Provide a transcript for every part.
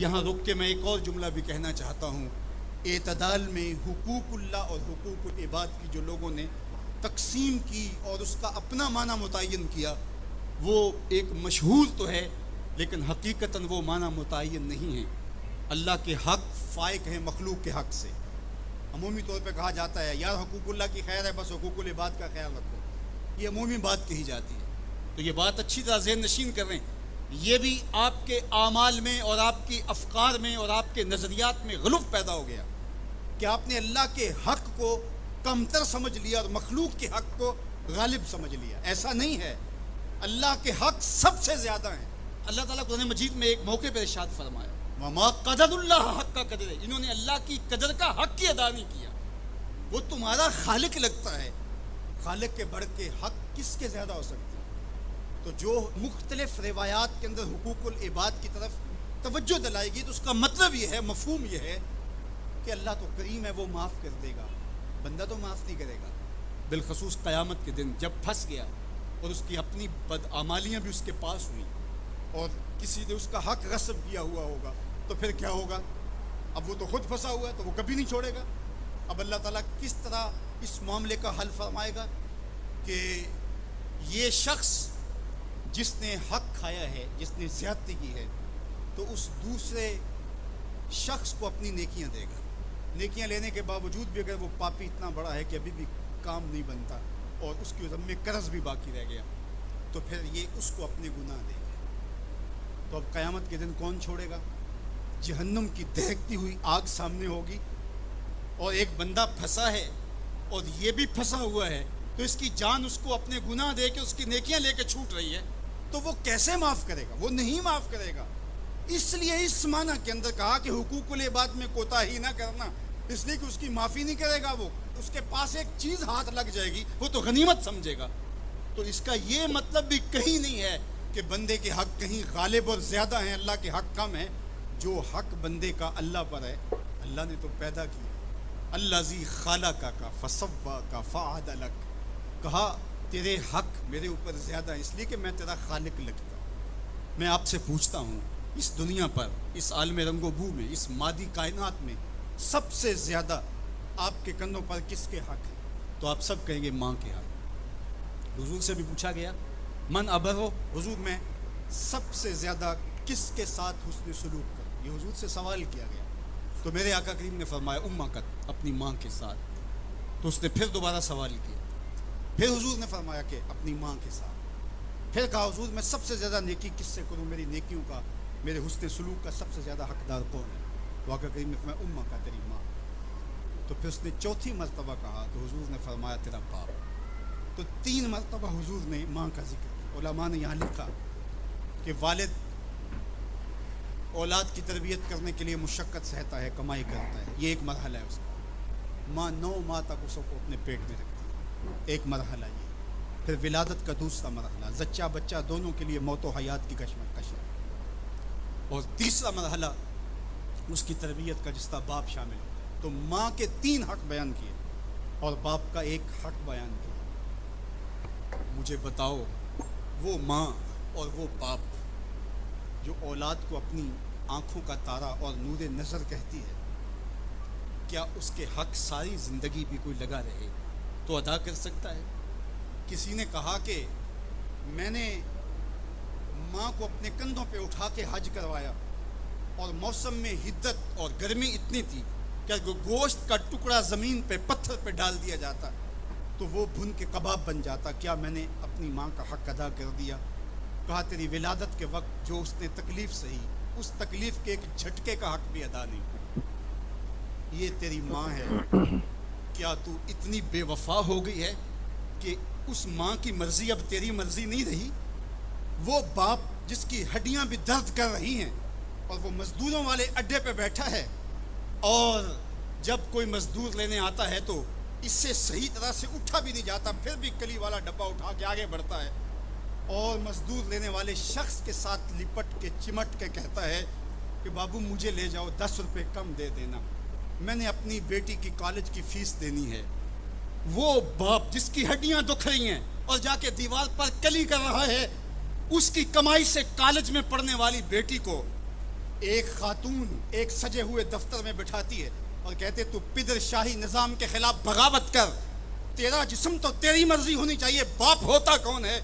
یہاں رک کے میں ایک اور جملہ بھی کہنا چاہتا ہوں. اعتدال میں حقوق اللہ اور حقوق العباد کی جو لوگوں نے تقسیم کی اور اس کا اپنا معنی متعین کیا، وہ ایک مشہور تو ہے لیکن حقیقتاً وہ معنی متعین نہیں ہے. اللہ کے حق فائق ہیں مخلوق کے حق سے. عمومی طور پہ کہا جاتا ہے یار حقوق اللہ کی خیر ہے، بس حقوق العباد کا خیال رکھو. یہ عمومی بات کہی جاتی ہے. تو یہ بات اچھی طرح ذہن نشین کر رہے ہیں. یہ بھی آپ کے اعمال میں اور آپ کی افکار میں اور آپ کے نظریات میں غلوف پیدا ہو گیا کہ آپ نے اللہ کے حق کو کمتر سمجھ لیا اور مخلوق کے حق کو غالب سمجھ لیا. ایسا نہیں ہے. اللہ کے حق سب سے زیادہ ہیں. اللہ تعالیٰ قرآن مجید میں ایک موقع پہ ارشاد فرمایا وما قدر اللہ حق کا قدر ہے. انہوں نے اللہ کی قدر کا حق ہی ادا نہیں کیا. وہ تمہارا خالق لگتا ہے، خالق کے بڑھ کے حق کس کے زیادہ ہو سکتی ہے؟ تو جو مختلف روایات کے اندر حقوق العباد کی طرف توجہ دلائے گی تو اس کا مطلب یہ ہے، مفہوم یہ ہے کہ اللہ تو کریم ہے، وہ معاف کر دے گا، بندہ تو معاف نہیں کرے گا. بالخصوص قیامت کے دن جب پھنس گیا اور اس کی اپنی بدعمالیاں بھی اس کے پاس ہوئیں اور کسی نے اس کا حق غصب کیا ہوا ہوگا تو پھر کیا ہوگا؟ اب وہ تو خود پھنسا ہوا ہے تو وہ کبھی نہیں چھوڑے گا. اب اللہ تعالیٰ کس طرح اس معاملے کا حل فرمائے گا کہ یہ شخص جس نے حق کھایا ہے، جس نے زیادتی کی ہے، تو اس دوسرے شخص کو اپنی نیکیاں دے گا. نیکیاں لینے کے باوجود بھی اگر وہ پاپی اتنا بڑا ہے کہ ابھی بھی کام نہیں بنتا اور اس کی ذمہ قرض بھی باقی رہ گیا تو پھر یہ اس کو اپنے گناہ دے گا. تو اب قیامت کے دن کون چھوڑے گا؟ جہنم کی دہکتی ہوئی آگ سامنے ہوگی اور ایک بندہ پھنسا ہے اور یہ بھی پھنسا ہوا ہے تو اس کی جان اس کو اپنے گناہ دے کے اس کی نیکیاں لے کے چھوٹ رہی ہے تو وہ کیسے معاف کرے گا؟ وہ نہیں معاف کرے گا. اس لیے اس معنی کے اندر کہا کہ حقوق العباد میں کوتاہی نہ کرنا، اس لیے کہ اس کی معافی نہیں کرے گا. وہ اس کے پاس ایک چیز ہاتھ لگ جائے گی وہ تو غنیمت سمجھے گا. تو اس کا یہ مطلب بھی کہیں نہیں ہے کہ بندے کے حق کہیں غالب اور زیادہ ہیں، اللہ کے حق کم ہیں. جو حق بندے کا اللہ پر ہے، اللہ نے تو پیدا کیا. الذی خلقک کا فسوا کا فعدلک، کہا تیرے حق میرے اوپر زیادہ ہے اس لیے کہ میں تیرا خالق لگتا ہوں. میں آپ سے پوچھتا ہوں اس دنیا پر، اس عالم رنگ و بو میں، اس مادی کائنات میں سب سے زیادہ آپ کے کندھوں پر کس کے حق ہے؟ تو آپ سب کہیں گے ماں کے حق. حضور سے بھی پوچھا گیا من ابرو، حضور میں سب سے زیادہ کس کے ساتھ حسن سلوک کروں؟ یہ حضور سے سوال کیا گیا تو میرے آقا کریم نے فرمایا امکت، اپنی ماں کے ساتھ. تو اس نے پھر دوبارہ سوال کیا، پھر حضور نے فرمایا کہ اپنی ماں کے ساتھ. پھر کہا حضور میں سب سے زیادہ نیکی کس سے کروں؟ میری نیکیوں کا، میرے حسن سلوک کا سب سے زیادہ حقدار کون ہے؟ تو آقا کریم نے فرمایا امکا، تیری ماں. تو پھر اس نے چوتھی مرتبہ کہا تو حضور نے فرمایا تیرا باپ. تو 3 مرتبہ حضور نے ماں کا ذکر کیا. علماء نے یہاں لکھا کہ والد اولاد کی تربیت کرنے کے لیے مشقت سہتا ہے، کمائی کرتا ہے، یہ ایک مرحلہ ہے اس کا. ماں 9 ماہ تک اس کو اپنے پیٹ میں رکھتی ہے، ایک مرحلہ یہ. پھر ولادت کا دوسرا مرحلہ، زچہ بچہ دونوں کے لیے موت و حیات کی کشمکش ہے. اور تیسرا مرحلہ اس کی تربیت کا جس کا باپ شامل ہوتا ہے. تو ماں کے 3 حق بیان کیے اور باپ کا ایک حق بیان کیا. مجھے بتاؤ وہ ماں اور وہ باپ جو اولاد کو اپنی آنکھوں کا تارا اور نور نظر کہتی ہے، کیا اس کے حق ساری زندگی بھی کوئی لگا رہے تو ادا کر سکتا ہے؟ کسی نے کہا کہ میں نے ماں کو اپنے کندھوں پہ اٹھا کے حج کروایا اور موسم میں حدت اور گرمی اتنی تھی کہ گوشت کا ٹکڑا زمین پہ پتھر پہ ڈال دیا جاتا تو وہ بھن کے کباب بن جاتا. کیا میں نے اپنی ماں کا حق ادا کر دیا؟ کہا تیری ولادت کے وقت جو اس نے تکلیف سہی، اس تکلیف کے ایک جھٹکے کا حق بھی ادا نہیں. یہ تیری ماں ہے. کیا تو اتنی بے وفا ہو گئی ہے کہ اس ماں کی مرضی اب تیری مرضی نہیں رہی؟ وہ باپ جس کی ہڈیاں بھی درد کر رہی ہیں اور وہ مزدوروں والے اڈے پہ بیٹھا ہے اور جب کوئی مزدور لینے آتا ہے تو اس سے صحیح طرح سے اٹھا بھی نہیں جاتا، پھر بھی کلی والا ڈبہ اٹھا کے آگے بڑھتا ہے اور مزدور لینے والے شخص کے ساتھ لپٹ کے چمٹ کے کہتا ہے کہ بابو مجھے لے جاؤ، 10 روپے کم دے دینا، میں نے اپنی بیٹی کی کالج کی فیس دینی ہے. وہ باپ جس کی ہڈیاں دکھ رہی ہیں اور جا کے دیوار پر کلی کر رہا ہے، اس کی کمائی سے کالج میں پڑھنے والی بیٹی کو ایک خاتون ایک سجے ہوئے دفتر میں بٹھاتی ہے اور کہتے تو پدر شاہی نظام کے خلاف بغاوت کر، تیرا جسم تو تیری مرضی ہونی چاہیے، باپ ہوتا کون ہے؟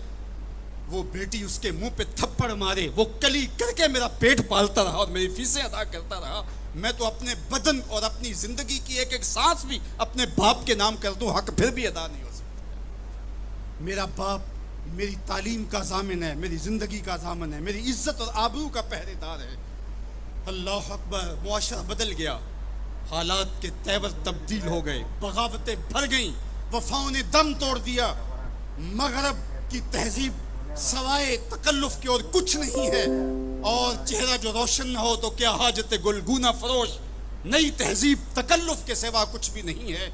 وہ بیٹی اس کے منہ پہ تھپڑ مارے، وہ کلی کر کے میرا پیٹ پالتا رہا اور میری فیسیں ادا کرتا رہا، میں تو اپنے بدن اور اپنی زندگی کی ایک ایک سانس بھی اپنے باپ کے نام کر دوں، حق پھر بھی ادا نہیں ہو سکتا۔ میرا باپ میری تعلیم کا ضامن ہے، میری زندگی کا ضامن ہے، میری عزت اور آبرو کا پہرے دار ہے۔ اللہ اکبر، معاشرہ بدل گیا، حالات کے تیور تبدیل ہو گئے، بغاوتیں بھر گئیں، وفاؤں نے دم توڑ دیا۔ مغرب کی تہذیب سوائے تکلف کے اور کچھ نہیں ہے، اور چہرہ جو روشن نہ ہو تو کیا حاجت گلگونہ فروش، نئی تہذیب تکلف کے سوا کچھ بھی نہیں ہے۔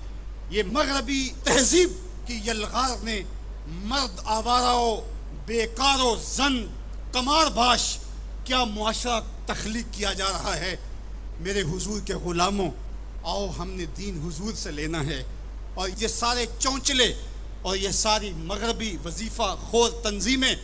یہ مغربی تہذیب کی یلغار نے مرد آوارہ، بیکار و زن کمار باش کیا معاشرہ تخلیق کیا جا رہا ہے۔ میرے حضور کے غلاموں، آؤ ہم نے دین حضور سے لینا ہے، اور یہ سارے چونچلے اور یہ ساری مغربی وظیفہ خور تنظیمیں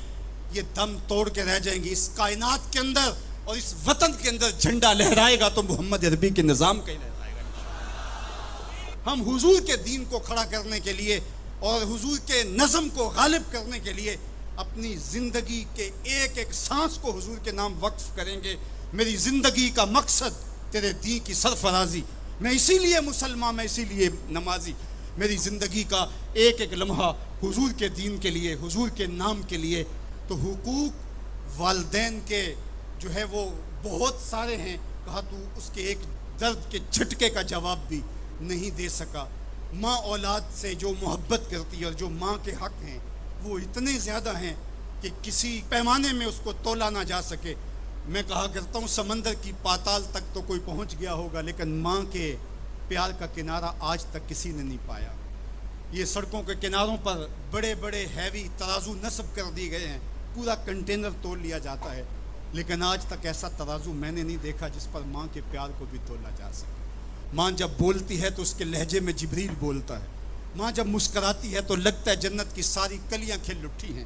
یہ دم توڑ کے رہ جائیں گی۔ اس کائنات کے اندر اور اس وطن کے اندر جھنڈا لہرائے گا تو محمد عربی کے نظام کا ہی لہرائے گا۔ ہم حضور کے دین کو کھڑا کرنے کے لیے اور حضور کے نظم کو غالب کرنے کے لیے اپنی زندگی کے ایک ایک سانس کو حضور کے نام وقف کریں گے۔ میری زندگی کا مقصد تیرے دین کی سرفرازی، میں اسی لیے مسلمان، میں اسی لیے نمازی، میری زندگی کا ایک ایک لمحہ حضور کے دین کے لیے، حضور کے نام کے لیے۔ تو حقوق والدین کے جو ہے وہ بہت سارے ہیں، کہا تو اس کے ایک درد کے جھٹکے کا جواب بھی نہیں دے سکا۔ ماں اولاد سے جو محبت کرتی ہے اور جو ماں کے حق ہیں وہ اتنے زیادہ ہیں کہ کسی پیمانے میں اس کو تولا نہ جا سکے۔ میں کہا کرتا ہوں سمندر کی پاتال تک تو کوئی پہنچ گیا ہوگا، لیکن ماں کے پیار کا کنارہ آج تک کسی نے نہیں پایا۔ یہ سڑکوں کے کناروں پر بڑے بڑے ہیوی ترازو نصب کر دیے گئے ہیں، پورا کنٹینر تول لیا جاتا ہے، لیکن آج تک ایسا ترازو میں نے نہیں دیکھا جس پر ماں کے پیار کو بھی تولا جا سکے۔ ماں جب بولتی ہے تو اس کے لہجے میں جبریل بولتا ہے، ماں جب مسکراتی ہے تو لگتا ہے جنت کی ساری کلیاں کھل اٹھی ہیں۔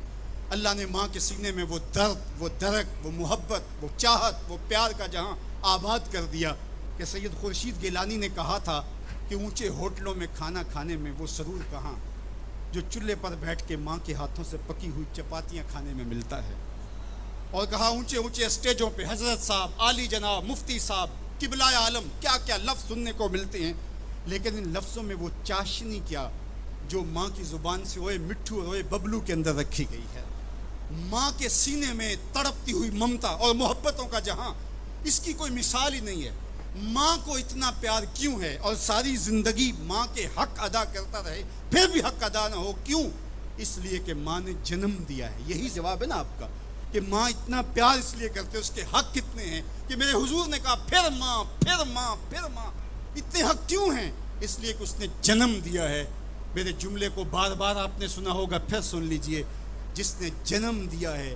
اللہ نے ماں کے سینے میں وہ درد، وہ درک، وہ محبت، وہ چاہت، وہ پیار کا جہاں آباد کر دیا کہ سید خورشید گیلانی نے کہا تھا کہ اونچے ہوٹلوں میں کھانا کھانے میں وہ سرور کہاں جو چولہے پر بیٹھ کے ماں کے ہاتھوں سے پکی ہوئی چپاتیاں کھانے میں ملتا ہے۔ اور کہا اونچے اونچے اسٹیجوں پہ حضرت صاحب، عالی جناب، مفتی صاحب، قبلہ عالم، کیا کیا لفظ سننے کو ملتے ہیں، لیکن ان لفظوں میں وہ چاشنی کیا جو ماں کی زبان سے اوئے مٹھو اور اوئے ببلو کے اندر رکھی گئی ہے۔ ماں کے سینے میں تڑپتی ہوئی ممتا اور محبتوں کا جہاں، اس کی کوئی مثال ہی نہیں ہے۔ ماں کو اتنا پیار کیوں ہے اور ساری زندگی ماں کے حق ادا کرتا رہے پھر بھی حق ادا نہ ہو، کیوں؟ اس لیے کہ ماں نے جنم دیا ہے۔ یہی جواب ہے نا آپ کا کہ ماں اتنا پیار اس لیے کرتے، اس کے حق کتنے ہیں کہ میرے حضور نے کہا پھر ماں، پھر ماں، پھر ماں۔ اتنے حق کیوں ہیں؟ اس لیے کہ اس نے جنم دیا ہے۔ میرے جملے کو بار بار آپ نے سنا ہوگا، پھر سن لیجئے، جس نے جنم دیا ہے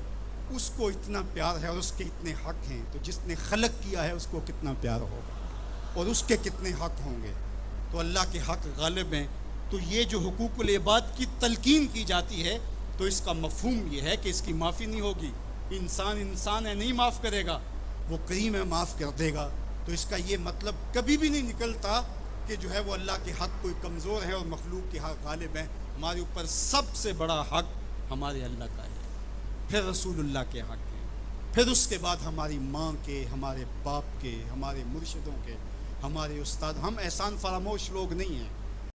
اس کو اتنا پیار ہے اور اس کے اتنے حق ہیں، تو جس نے خلق کیا ہے اس کو کتنا پیار ہوگا اور اس کے کتنے حق ہوں گے۔ تو اللہ کے حق غالب ہیں۔ تو یہ جو حقوق العباد کی تلقین کی جاتی ہے تو اس کا مفہوم یہ ہے کہ اس کی معافی نہیں ہوگی۔ انسان انسان ہے، نہیں معاف کرے گا، وہ کریم ہے، معاف کر دے گا۔ تو اس کا یہ مطلب کبھی بھی نہیں نکلتا کہ جو ہے وہ اللہ کے حق کوئی کمزور ہے اور مخلوق کے حق غالب ہیں۔ ہمارے اوپر سب سے بڑا حق ہمارے اللہ کا ہے، پھر رسول اللہ کے حق ہیں، پھر اس کے بعد ہماری ماں کے، ہمارے باپ کے، ہمارے مرشدوں کے، ہمارے استاد۔ ہم احسان فراموش لوگ نہیں ہیں۔